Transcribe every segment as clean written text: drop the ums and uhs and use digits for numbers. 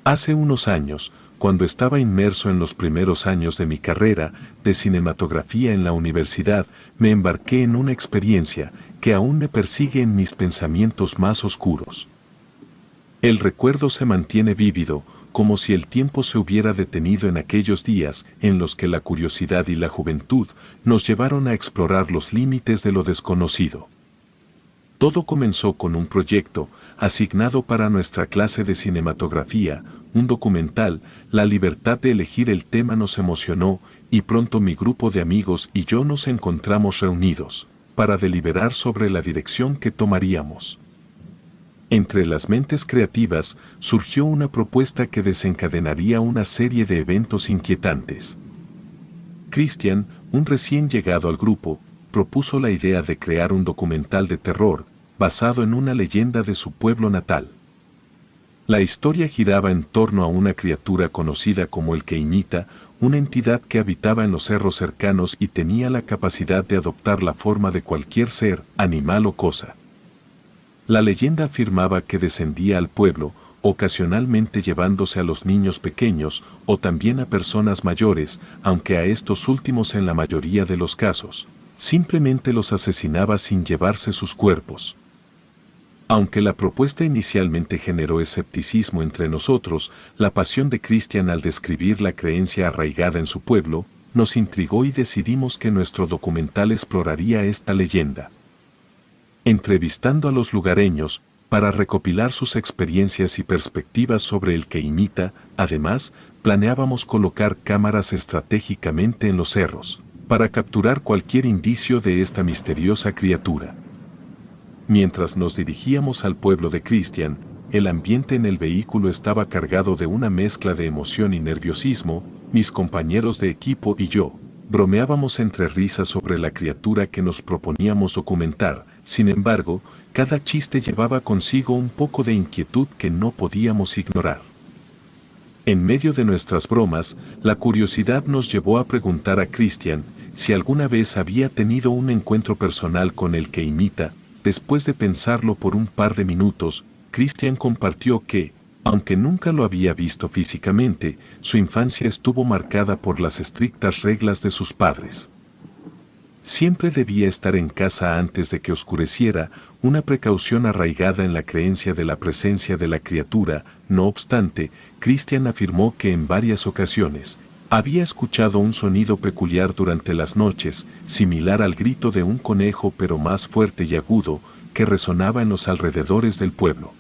Hace unos años, cuando estaba inmerso en los primeros años de mi carrera de cinematografía en la universidad, me embarqué en una experiencia que aún me persigue en mis pensamientos más oscuros. El recuerdo se mantiene vívido, como si el tiempo se hubiera detenido en aquellos días en los que la curiosidad y la juventud nos llevaron a explorar los límites de lo desconocido. Todo comenzó con un proyecto asignado para nuestra clase de cinematografía, un documental. La libertad de elegir el tema nos emocionó y pronto mi grupo de amigos y yo nos encontramos reunidos para deliberar sobre la dirección que tomaríamos. Entre las mentes creativas surgió una propuesta que desencadenaría una serie de eventos inquietantes. Christian, un recién llegado al grupo, propuso la idea de crear un documental de terror, basado en una leyenda de su pueblo natal. La historia giraba en torno a una criatura conocida como el Keinita, una entidad que habitaba en los cerros cercanos y tenía la capacidad de adoptar la forma de cualquier ser, animal o cosa. La leyenda afirmaba que descendía al pueblo, ocasionalmente llevándose a los niños pequeños o también a personas mayores, aunque a estos últimos en la mayoría de los casos, simplemente los asesinaba sin llevarse sus cuerpos. Aunque la propuesta inicialmente generó escepticismo entre nosotros, la pasión de Christian al describir la creencia arraigada en su pueblo, nos intrigó y decidimos que nuestro documental exploraría esta leyenda. Entrevistando a los lugareños, para recopilar sus experiencias y perspectivas sobre el Keinita, además, planeábamos colocar cámaras estratégicamente en los cerros, para capturar cualquier indicio de esta misteriosa criatura. Mientras nos dirigíamos al pueblo de Christian, el ambiente en el vehículo estaba cargado de una mezcla de emoción y nerviosismo. Mis compañeros de equipo y yo bromeábamos entre risas sobre la criatura que nos proponíamos documentar. Sin embargo, cada chiste llevaba consigo un poco de inquietud que no podíamos ignorar. En medio de nuestras bromas, la curiosidad nos llevó a preguntar a Christian si alguna vez había tenido un encuentro personal con el Keinita. Después de pensarlo por un par de minutos, Christian compartió que, aunque nunca lo había visto físicamente, su infancia estuvo marcada por las estrictas reglas de sus padres. Siempre debía estar en casa antes de que oscureciera, una precaución arraigada en la creencia de la presencia de la criatura. No obstante, Christian afirmó que en varias ocasiones había escuchado un sonido peculiar durante las noches, similar al grito de un conejo pero más fuerte y agudo, que resonaba en los alrededores del pueblo.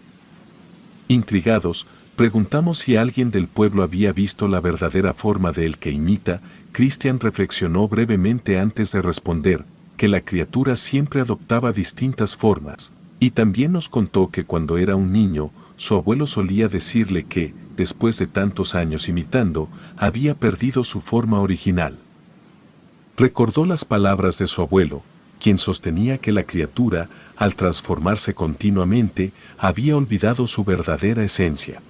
Intrigados, preguntamos si alguien del pueblo había visto la verdadera forma de el Keinita. Christian reflexionó brevemente antes de responder que la criatura siempre adoptaba distintas formas, y también nos contó que cuando era un niño, su abuelo solía decirle que, después de tantos años imitando, había perdido su forma original. Recordó las palabras de su abuelo, quien sostenía que la criatura, al transformarse continuamente, había olvidado su verdadera esencia.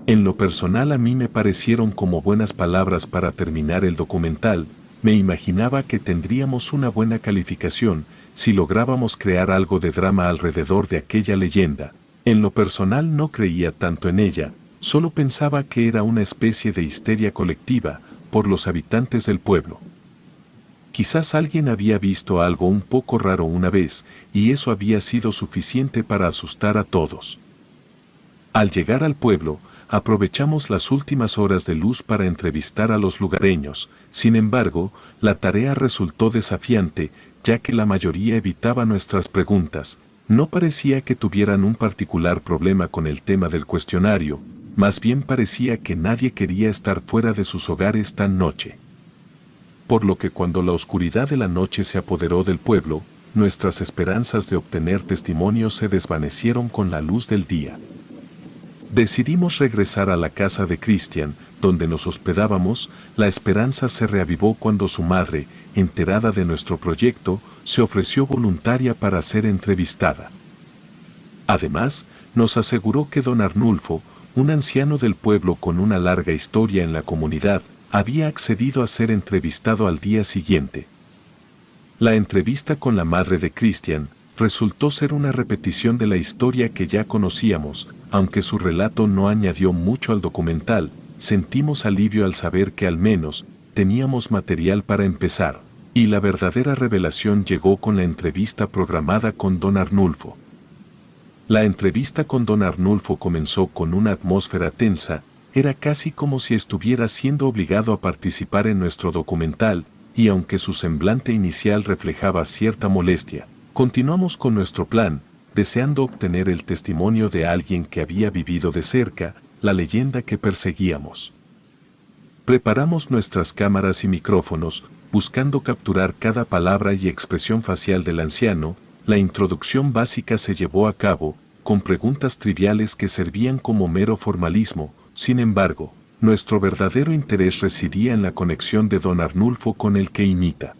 En lo personal a mí me parecieron como buenas palabras para terminar el documental. Me imaginaba que tendríamos una buena calificación si lográbamos crear algo de drama alrededor de aquella leyenda. En lo personal no creía tanto en ella, solo pensaba que era una especie de histeria colectiva por los habitantes del pueblo. Quizás alguien había visto algo un poco raro una vez, y eso había sido suficiente para asustar a todos. Al llegar al pueblo, aprovechamos las últimas horas de luz para entrevistar a los lugareños. Sin embargo, la tarea resultó desafiante, ya que la mayoría evitaba nuestras preguntas. No parecía que tuvieran un particular problema con el tema del cuestionario, más bien parecía que nadie quería estar fuera de sus hogares tan noche. Por lo que cuando la oscuridad de la noche se apoderó del pueblo, nuestras esperanzas de obtener testimonios se desvanecieron con la luz del día. Decidimos regresar a la casa de Christian, donde nos hospedábamos. La esperanza se reavivó cuando su madre, enterada de nuestro proyecto, se ofreció voluntaria para ser entrevistada. Además, nos aseguró que don Arnulfo, un anciano del pueblo con una larga historia en la comunidad, había accedido a ser entrevistado al día siguiente. La entrevista con la madre de Christian resultó ser una repetición de la historia que ya conocíamos, aunque su relato no añadió mucho al documental. Sentimos alivio al saber que al menos teníamos material para empezar, y la verdadera revelación llegó con la entrevista programada con don Arnulfo. La entrevista con don Arnulfo comenzó con una atmósfera tensa, era casi como si estuviera siendo obligado a participar en nuestro documental, y aunque su semblante inicial reflejaba cierta molestia, continuamos con nuestro plan, deseando obtener el testimonio de alguien que había vivido de cerca la leyenda que perseguíamos. Preparamos nuestras cámaras y micrófonos, buscando capturar cada palabra y expresión facial del anciano. La introducción básica se llevó a cabo, con preguntas triviales que servían como mero formalismo. Sin embargo, nuestro verdadero interés residía en la conexión de don Arnulfo con el que imita.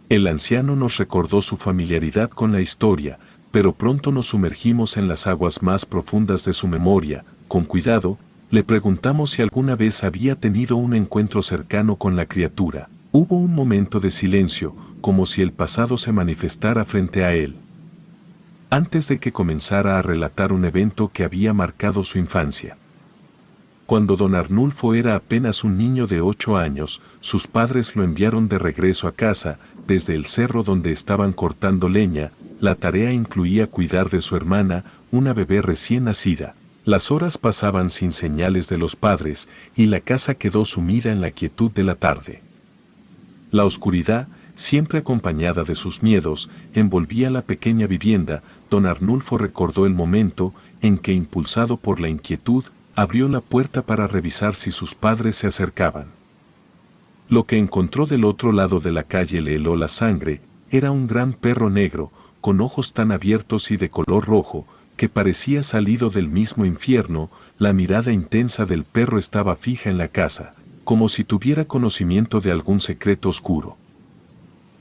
El anciano nos recordó su familiaridad con la historia, pero pronto nos sumergimos en las aguas más profundas de su memoria. Con cuidado, le preguntamos si alguna vez había tenido un encuentro cercano con la criatura. Hubo un momento de silencio, como si el pasado se manifestara frente a él. Antes de que comenzara a relatar un evento que había marcado su infancia. Cuando don Arnulfo era apenas un niño de 8 años, sus padres lo enviaron de regreso a casa, desde el cerro donde estaban cortando leña. La tarea incluía cuidar de su hermana, una bebé recién nacida. Las horas pasaban sin señales de los padres, y la casa quedó sumida en la quietud de la tarde. La oscuridad, siempre acompañada de sus miedos, envolvía la pequeña vivienda. Don Arnulfo recordó el momento en que, impulsado por la inquietud, abrió la puerta para revisar si sus padres se acercaban. Lo que encontró del otro lado de la calle le heló la sangre. Era un gran perro negro, con ojos tan abiertos y de color rojo, que parecía salido del mismo infierno. La mirada intensa del perro estaba fija en la casa, como si tuviera conocimiento de algún secreto oscuro.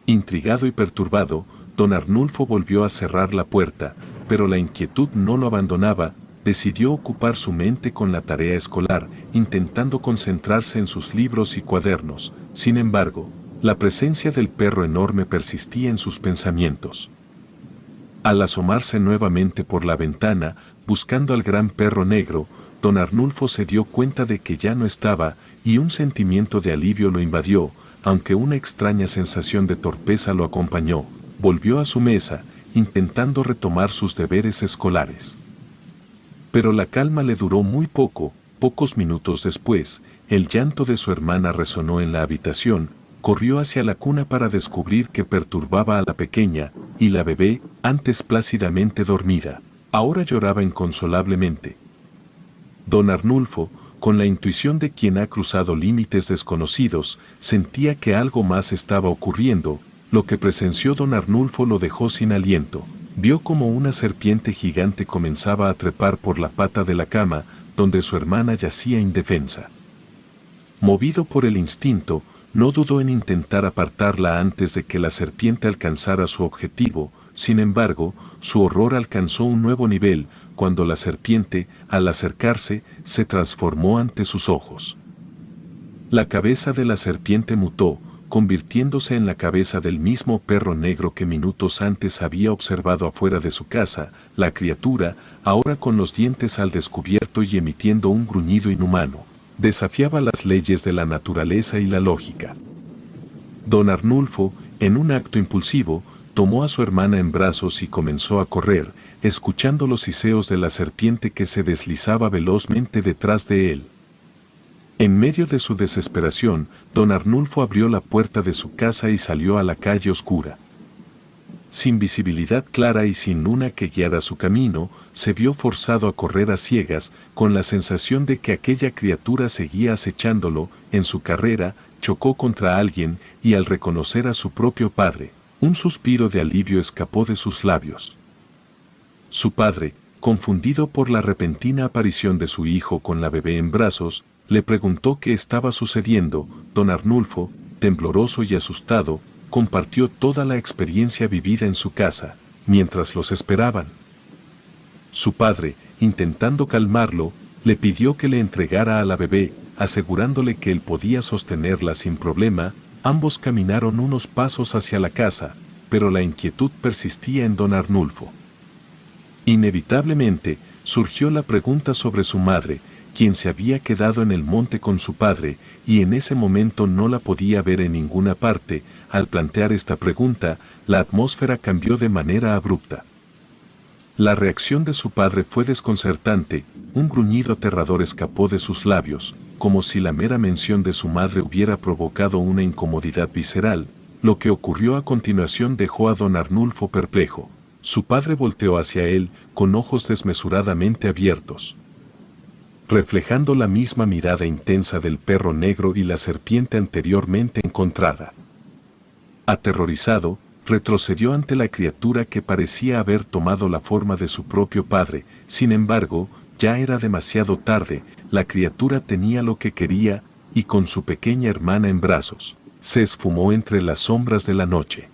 Intrigado y perturbado, don Arnulfo volvió a cerrar la puerta, pero la inquietud no lo abandonaba. Decidió ocupar su mente con la tarea escolar, intentando concentrarse en sus libros y cuadernos. Sin embargo, la presencia del perro enorme persistía en sus pensamientos. Al asomarse nuevamente por la ventana, buscando al gran perro negro, don Arnulfo se dio cuenta de que ya no estaba, y un sentimiento de alivio lo invadió, aunque una extraña sensación de torpeza lo acompañó. Volvió a su mesa, intentando retomar sus deberes escolares. Pero la calma le duró muy poco. Pocos minutos después, el llanto de su hermana resonó en la habitación. Corrió hacia la cuna para descubrir que perturbaba a la pequeña, y la bebé, antes plácidamente dormida, ahora lloraba inconsolablemente. Don Arnulfo, con la intuición de quien ha cruzado límites desconocidos, sentía que algo más estaba ocurriendo. Lo que presenció don Arnulfo lo dejó sin aliento. Vio como una serpiente gigante comenzaba a trepar por la pata de la cama, donde su hermana yacía indefensa. Movido por el instinto, no dudó en intentar apartarla antes de que la serpiente alcanzara su objetivo. Sin embargo, su horror alcanzó un nuevo nivel, cuando la serpiente, al acercarse, se transformó ante sus ojos. La cabeza de la serpiente mutó, convirtiéndose en la cabeza del mismo perro negro que minutos antes había observado afuera de su casa. La criatura, ahora con los dientes al descubierto y emitiendo un gruñido inhumano, desafiaba las leyes de la naturaleza y la lógica. Don Arnulfo, en un acto impulsivo, tomó a su hermana en brazos y comenzó a correr, escuchando los siseos de la serpiente que se deslizaba velozmente detrás de él. En medio de su desesperación, don Arnulfo abrió la puerta de su casa y salió a la calle oscura. Sin visibilidad clara y sin luna que guiara su camino, se vio forzado a correr a ciegas, con la sensación de que aquella criatura seguía acechándolo. En su carrera, chocó contra alguien, y al reconocer a su propio padre, un suspiro de alivio escapó de sus labios. Su padre, confundido por la repentina aparición de su hijo con la bebé en brazos, le preguntó qué estaba sucediendo. Don Arnulfo, tembloroso y asustado, compartió toda la experiencia vivida en su casa, mientras los esperaban. Su padre, intentando calmarlo, le pidió que le entregara a la bebé, asegurándole que él podía sostenerla sin problema. Ambos caminaron unos pasos hacia la casa, pero la inquietud persistía en don Arnulfo. Inevitablemente, surgió la pregunta sobre su madre, quien se había quedado en el monte con su padre, y en ese momento no la podía ver en ninguna parte. Al plantear esta pregunta, la atmósfera cambió de manera abrupta. La reacción de su padre fue desconcertante, un gruñido aterrador escapó de sus labios, como si la mera mención de su madre hubiera provocado una incomodidad visceral. Lo que ocurrió a continuación dejó a don Arnulfo perplejo. Su padre volteó hacia él, con ojos desmesuradamente abiertos, reflejando la misma mirada intensa del perro negro y la serpiente anteriormente encontrada. Aterrorizado, retrocedió ante la criatura que parecía haber tomado la forma de su propio padre. Sin embargo, ya era demasiado tarde, la criatura tenía lo que quería, y con su pequeña hermana en brazos, se esfumó entre las sombras de la noche.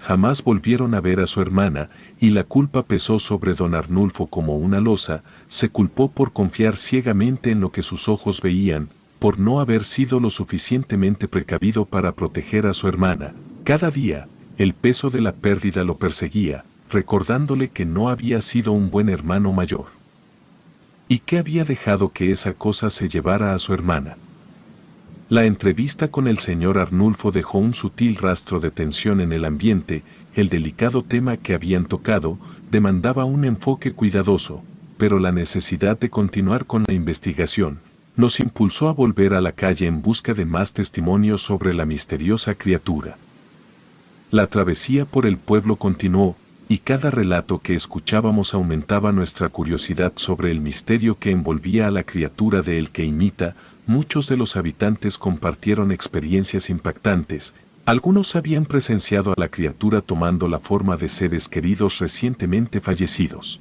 Jamás volvieron a ver a su hermana, y la culpa pesó sobre don Arnulfo como una losa. Se culpó por confiar ciegamente en lo que sus ojos veían, por no haber sido lo suficientemente precavido para proteger a su hermana. Cada día, el peso de la pérdida lo perseguía, recordándole que no había sido un buen hermano mayor. ¿Y qué había dejado que esa cosa se llevara a su hermana? La entrevista con el señor Arnulfo dejó un sutil rastro de tensión en el ambiente. El delicado tema que habían tocado demandaba un enfoque cuidadoso, pero la necesidad de continuar con la investigación nos impulsó a volver a la calle en busca de más testimonios sobre la misteriosa criatura. La travesía por el pueblo continuó, y cada relato que escuchábamos aumentaba nuestra curiosidad sobre el misterio que envolvía a la criatura de El que imita. Muchos de los habitantes compartieron experiencias impactantes. Algunos habían presenciado a la criatura tomando la forma de seres queridos recientemente fallecidos,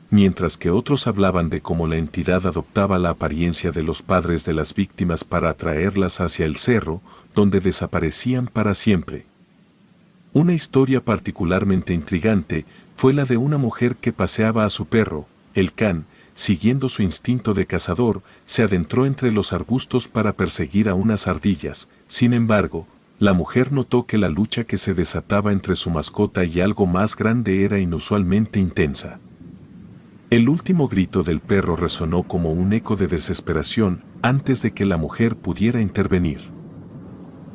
mientras que otros hablaban de cómo la entidad adoptaba la apariencia de los padres de las víctimas para atraerlas hacia el cerro, donde desaparecían para siempre. Una historia particularmente intrigante fue la de una mujer que paseaba a su perro, el can. Siguiendo su instinto de cazador, se adentró entre los arbustos para perseguir a unas ardillas. Sin embargo, la mujer notó que la lucha que se desataba entre su mascota y algo más grande era inusualmente intensa. El último grito del perro resonó como un eco de desesperación antes de que la mujer pudiera intervenir.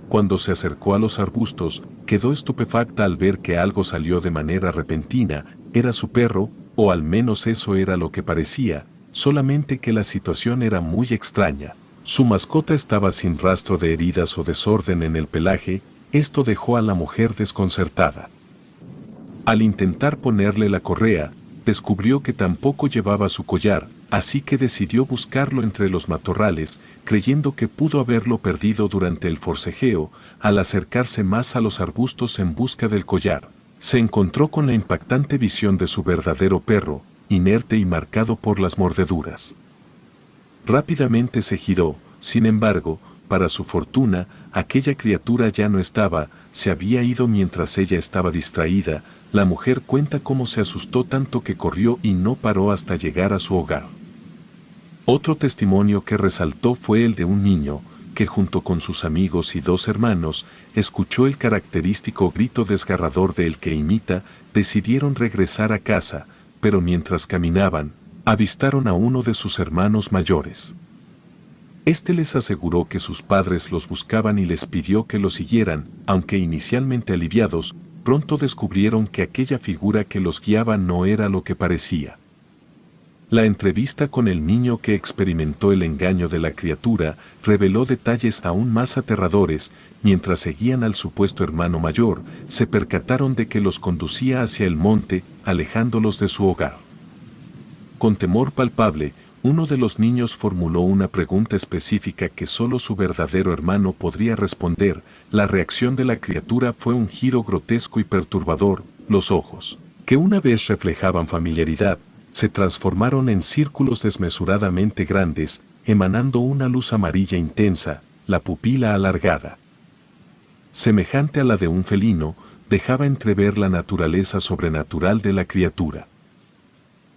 Cuando se acercó a los arbustos, quedó estupefacta al ver que algo salió de manera repentina. Era su perro, o al menos eso era lo que parecía, solamente que la situación era muy extraña. Su mascota estaba sin rastro de heridas o desorden en el pelaje. Esto dejó a la mujer desconcertada. Al intentar ponerle la correa, descubrió que tampoco llevaba su collar, así que decidió buscarlo entre los matorrales, creyendo que pudo haberlo perdido durante el forcejeo. Al acercarse más a los arbustos en busca del collar, se encontró con la impactante visión de su verdadero perro, inerte y marcado por las mordeduras. Rápidamente se giró. Sin embargo, para su fortuna, aquella criatura ya no estaba, se había ido mientras ella estaba distraída. La mujer cuenta cómo se asustó tanto que corrió y no paró hasta llegar a su hogar. Otro testimonio que resaltó fue el de un niño, que junto con sus amigos y dos hermanos, escuchó el característico grito desgarrador de El que imita. Decidieron regresar a casa, pero mientras caminaban, avistaron a uno de sus hermanos mayores. Este les aseguró que sus padres los buscaban y les pidió que lo siguieran. Aunque inicialmente aliviados, pronto descubrieron que aquella figura que los guiaba no era lo que parecía. La entrevista con el niño que experimentó el engaño de la criatura reveló detalles aún más aterradores. Mientras seguían al supuesto hermano mayor, se percataron de que los conducía hacia el monte, alejándolos de su hogar. Con temor palpable, uno de los niños formuló una pregunta específica que solo su verdadero hermano podría responder. La reacción de la criatura fue un giro grotesco y perturbador. Los ojos, que una vez reflejaban familiaridad, se transformaron en círculos desmesuradamente grandes, emanando una luz amarilla intensa. La pupila alargada, semejante a la de un felino, dejaba entrever la naturaleza sobrenatural de la criatura.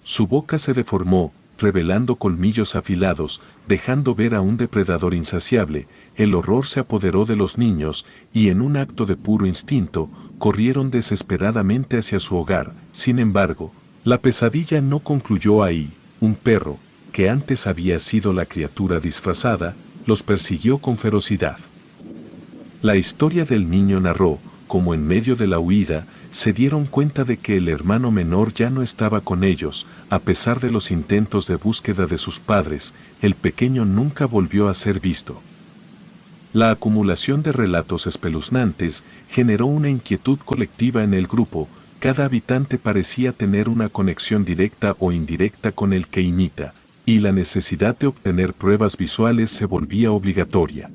Su boca se deformó, revelando colmillos afilados, dejando ver a un depredador insaciable. El horror se apoderó de los niños y en un acto de puro instinto, corrieron desesperadamente hacia su hogar. Sin embargo, la pesadilla no concluyó ahí. Un perro, que antes había sido la criatura disfrazada, los persiguió con ferocidad. La historia del niño narró, como en medio de la huida, se dieron cuenta de que el hermano menor ya no estaba con ellos. A pesar de los intentos de búsqueda de sus padres, el pequeño nunca volvió a ser visto. La acumulación de relatos espeluznantes generó una inquietud colectiva en el grupo. Cada habitante parecía tener una conexión directa o indirecta con el que imita, y la necesidad de obtener pruebas visuales se volvía obligatoria.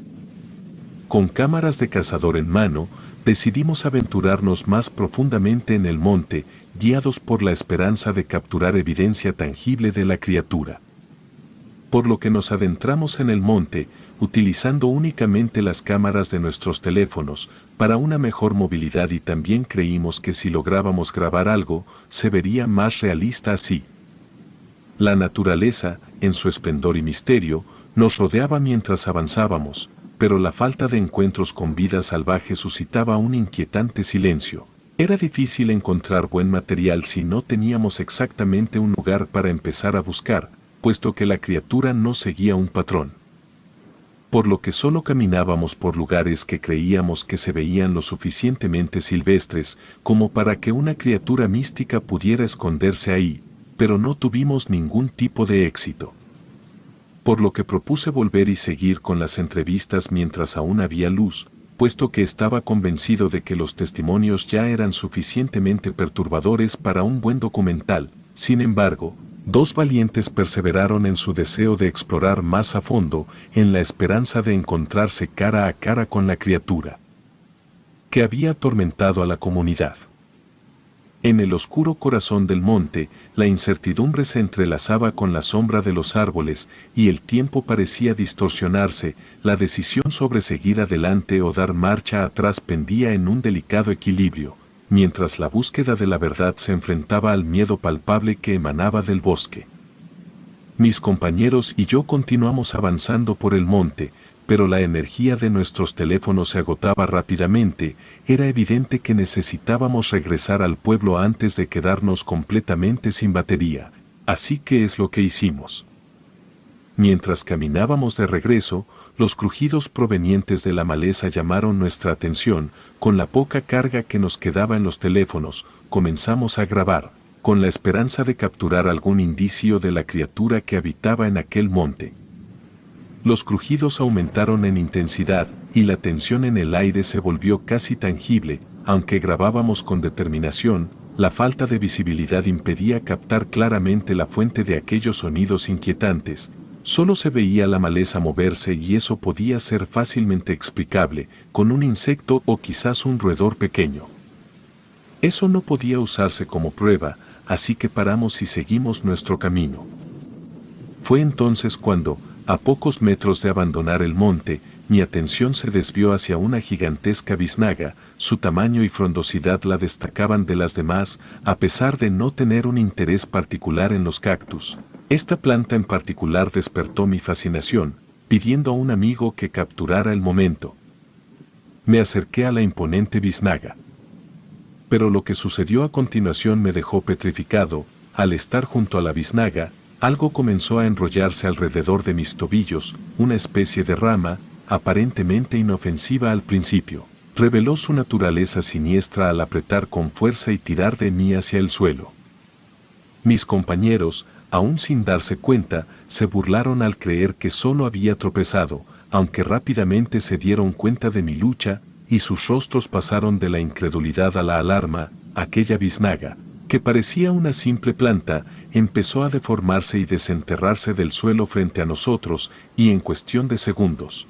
Con cámaras de cazador en mano, decidimos aventurarnos más profundamente en el monte, guiados por la esperanza de capturar evidencia tangible de la criatura. Por lo que nos adentramos en el monte, utilizando únicamente las cámaras de nuestros teléfonos, para una mejor movilidad, y también creímos que si lográbamos grabar algo, se vería más realista así. La naturaleza, en su esplendor y misterio, nos rodeaba mientras avanzábamos, pero la falta de encuentros con vida salvaje suscitaba un inquietante silencio. Era difícil encontrar buen material si no teníamos exactamente un lugar para empezar a buscar, puesto que la criatura no seguía un patrón. Por lo que solo caminábamos por lugares que creíamos que se veían lo suficientemente silvestres como para que una criatura mística pudiera esconderse ahí, pero no tuvimos ningún tipo de éxito. Por lo que propuse volver y seguir con las entrevistas mientras aún había luz, puesto que estaba convencido de que los testimonios ya eran suficientemente perturbadores para un buen documental. Sin embargo, dos valientes perseveraron en su deseo de explorar más a fondo, en la esperanza de encontrarse cara a cara con la criatura que había atormentado a la comunidad. En el oscuro corazón del monte, la incertidumbre se entrelazaba con la sombra de los árboles y el tiempo parecía distorsionarse. La decisión sobre seguir adelante o dar marcha atrás pendía en un delicado equilibrio, mientras la búsqueda de la verdad se enfrentaba al miedo palpable que emanaba del bosque. Mis compañeros y yo continuamos avanzando por el monte, pero la energía de nuestros teléfonos se agotaba rápidamente. Era evidente que necesitábamos regresar al pueblo antes de quedarnos completamente sin batería, así que es lo que hicimos. Mientras caminábamos de regreso, los crujidos provenientes de la maleza llamaron nuestra atención. Con la poca carga que nos quedaba en los teléfonos, comenzamos a grabar, con la esperanza de capturar algún indicio de la criatura que habitaba en aquel monte. Los crujidos aumentaron en intensidad y la tensión en el aire se volvió casi tangible. Aunque grabábamos con determinación, la falta de visibilidad impedía captar claramente la fuente de aquellos sonidos inquietantes. Solo se veía la maleza moverse y eso podía ser fácilmente explicable con un insecto o quizás un roedor pequeño. Eso no podía usarse como prueba, así que paramos y seguimos nuestro camino. Fue entonces cuando, a pocos metros de abandonar el monte, mi atención se desvió hacia una gigantesca biznaga. Su tamaño y frondosidad la destacaban de las demás, a pesar de no tener un interés particular en los cactus. Esta planta en particular despertó mi fascinación, pidiendo a un amigo que capturara el momento. Me acerqué a la imponente biznaga. Pero lo que sucedió a continuación me dejó petrificado. Al estar junto a la biznaga, algo comenzó a enrollarse alrededor de mis tobillos. Una especie de rama, aparentemente inofensiva al principio, reveló su naturaleza siniestra al apretar con fuerza y tirar de mí hacia el suelo. Mis compañeros, aún sin darse cuenta, se burlaron al creer que solo había tropezado, aunque rápidamente se dieron cuenta de mi lucha, y sus rostros pasaron de la incredulidad a la alarma. Aquella biznaga, que parecía una simple planta, empezó a deformarse y desenterrarse del suelo frente a nosotros, y en cuestión de segundos,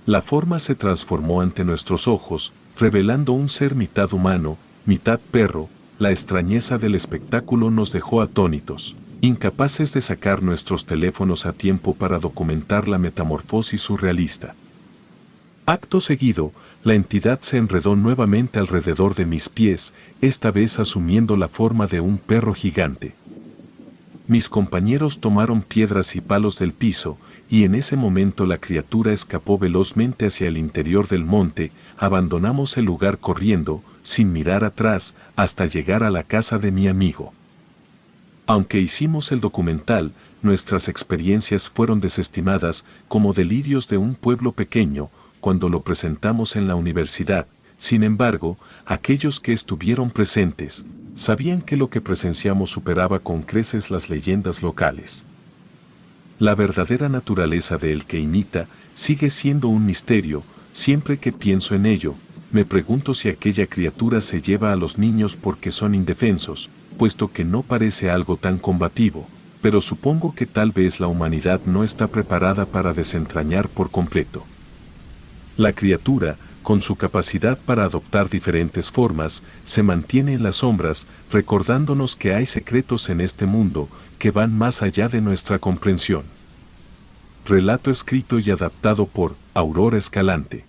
la forma se transformó ante nuestros ojos, revelando un ser mitad humano, mitad perro. La extrañeza del espectáculo nos dejó atónitos, incapaces de sacar nuestros teléfonos a tiempo para documentar la metamorfosis surrealista. Acto seguido, la entidad se enredó nuevamente alrededor de mis pies, esta vez asumiendo la forma de un perro gigante. Mis compañeros tomaron piedras y palos del piso, y en ese momento la criatura escapó velozmente hacia el interior del monte. Abandonamos el lugar corriendo, sin mirar atrás, hasta llegar a la casa de mi amigo. Aunque hicimos el documental, nuestras experiencias fueron desestimadas como delirios de un pueblo pequeño cuando lo presentamos en la universidad. Sin embargo, aquellos que estuvieron presentes sabían que lo que presenciamos superaba con creces las leyendas locales. La verdadera naturaleza de El que imita sigue siendo un misterio. Siempre que pienso en ello, me pregunto si aquella criatura se lleva a los niños porque son indefensos, puesto que no parece algo tan combativo, pero supongo que tal vez la humanidad no está preparada para desentrañar por completo. La criatura, con su capacidad para adoptar diferentes formas, se mantiene en las sombras, recordándonos que hay secretos en este mundo que van más allá de nuestra comprensión. Relato escrito y adaptado por Aurora Escalante.